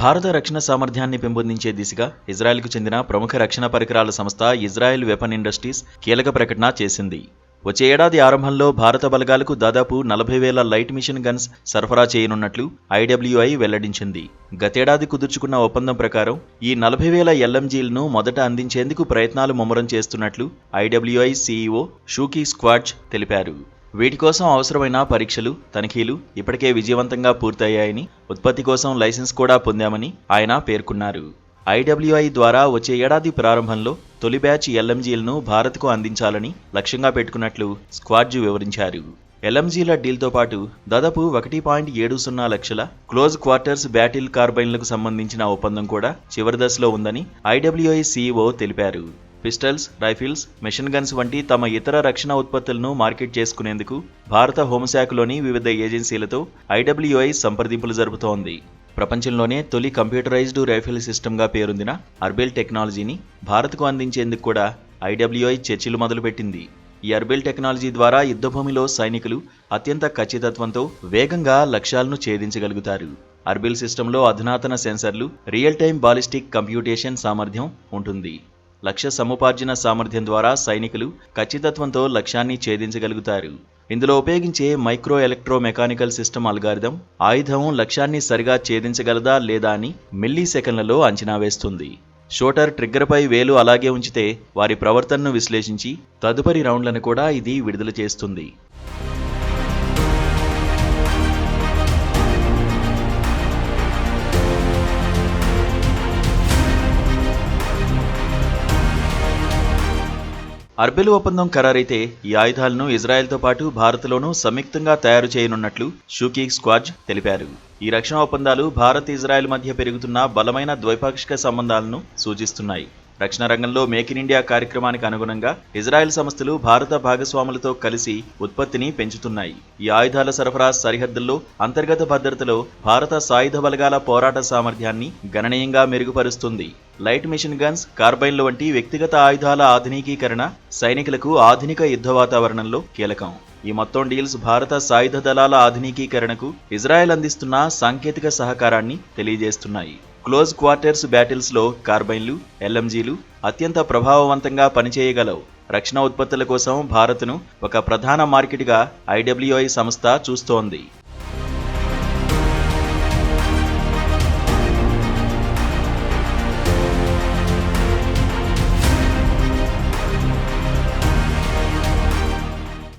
భారత రక్షణ సామర్థ్యాన్ని పెంపొందించే దిశగా ఇజ్రాయెల్కు చెందిన ప్రముఖ రక్షణ పరికరాల సంస్థ ఇజ్రాయెల్ వెపన్ ఇండస్ట్రీస్ కీలక ప్రకటన చేసింది. వచ్చే ఏడాది ఆరంభంలో భారత బలగాలకు దాదాపు 40,000 లైట్ మిషన్ గన్స్ సరఫరా చేయనున్నట్లు ఐడబ్ల్యూఐ వెల్లడించింది. గతేడాది కుదుర్చుకున్న ఒప్పందం ప్రకారం ఈ 40,000 ఎల్ఎంజీలను మొదట అందించేందుకు ప్రయత్నాలు ముమ్మరం చేస్తున్నట్లు ఐడబ్ల్యూఐ సీఈఓ షూకీ స్క్వాడ్జ్ తెలిపారు. వీటి కోసం అవసరమైన పరీక్షలు, తనిఖీలు ఇప్పటికే విజయవంతంగా పూర్తయ్యాయని, ఉత్పత్తి కోసం లైసెన్స్ కూడా పొందామని ఆయన పేర్కొన్నారు. ఐడబ్ల్యూఐ ద్వారా వచ్చే ఏడాది ప్రారంభంలో తొలి బ్యాచ్ ఎల్ఎంజీలను భారత్కు అందించాలని లక్ష్యంగా పెట్టుకున్నట్లు స్క్వాడ్జ్ వివరించారు. ఎల్ఎంజీల డీల్తో పాటు దాదాపు 1.70 లక్షల క్లోజ్ క్వార్టర్స్ బ్యాటిల్ కార్బైన్లకు సంబంధించిన ఒప్పందం కూడా చివరి దశలో ఉందని ఐడబ్ల్యూఐ సీఈఓ తెలిపారు. పిస్టల్స్, రైఫిల్స్, మెషిన్ గన్స్ వంటి తమ ఇతర రక్షణ ఉత్పత్తులను మార్కెట్ చేసుకునేందుకు భారత హోంశాఖలోని వివిధ ఏజెన్సీలతో ఐడబ్ల్యూఐ సంప్రదింపులు జరుపుతోంది. ప్రపంచంలోనే తొలి కంప్యూటరైజ్డ్ రైఫిల్ సిస్టమ్గా పేరొందిన అర్బెల్ టెక్నాలజీని భారత్కు అందించేందుకు కూడా ఐడబ్ల్యూఐ చర్చలు మొదలుపెట్టింది. ఈ అర్బెల్ టెక్నాలజీ ద్వారా యుద్ధభూమిలో సైనికులు అత్యంత ఖచ్చితత్వంతో వేగంగా లక్ష్యాలను ఛేదించగలుగుతారు. అర్బెల్ సిస్టంలో అధునాతన సెన్సర్లు, రియల్ టైమ్ బాలిస్టిక్ కంప్యూటేషన్ సామర్థ్యం ఉంటుంది. లక్ష్య సముపార్జన సామర్థ్యం ద్వారా సైనికులు ఖచ్చితత్వంతో లక్ష్యాన్ని ఛేదించగలుగుతారు. ఇందులో ఉపయోగించే micro electro mechanical system algorithm ఆయుధం లక్ష్యాన్ని సరిగా ఛేదించగలదా లేదా అని మిల్లీ సెకన్లలో అంచనా వేస్తుంది. షూటర్ ట్రిగ్గర్పై వేలు అలాగే ఉంచితే వారి ప్రవర్తనను విశ్లేషించి తదుపరి రౌండ్లను కూడా ఇది విడుదల చేస్తుంది. అర్బెల్ ఒప్పందం ఖరారైతే ఈ ఆయుధాలను ఇజ్రాయెల్తో పాటు భారత్లోనూ సంయుక్తంగా తయారు చేయనున్నట్లు షూకీ స్క్వాడ్జ్ తెలిపారు. ఈ రక్షణ ఒప్పందాలు భారత్, ఇజ్రాయెల్ మధ్య పెరుగుతున్న బలమైన ద్వైపాక్షిక సంబంధాలను సూచిస్తున్నాయి. రక్షణ రంగంలో మేక్ ఇన్ ఇండియా కార్యక్రమానికి అనుగుణంగా ఇజ్రాయెల్ సంస్థలు భారత భాగస్వాములతో కలిసి ఉత్పత్తిని పెంచుతున్నాయి. ఈ ఆయుధాల సరఫరా సరిహద్దుల్లో అంతర్గత భద్రతలో భారత సాయుధ బలగాల పోరాట సామర్థ్యాన్ని గణనీయంగా మెరుగుపరుస్తుంది. లైట్ మిషన్ గన్స్, కార్బైన్లు వంటి వ్యక్తిగత ఆయుధాల ఆధునికీకరణ సైనికులకు ఆధునిక యుద్ధ వాతావరణంలో కీలకం. ఈ మొత్తం డీల్స్ భారత సాయుధ దళాల ఆధునికీకరణకు ఇజ్రాయెల్ అందిస్తున్న సాంకేతిక సహకారాన్ని తెలియజేస్తున్నాయి. క్లోజ్ క్వార్టర్స్ బ్యాటిల్స్లో కార్బైన్లు, ఎల్ఎంజీలు అత్యంత ప్రభావవంతంగా పనిచేయగలవు. రక్షణ ఉత్పత్తుల కోసం భారత్ను ఒక ప్రధాన మార్కెట్గా ఐడబ్ల్యూఐ సంస్థ చూస్తోంది.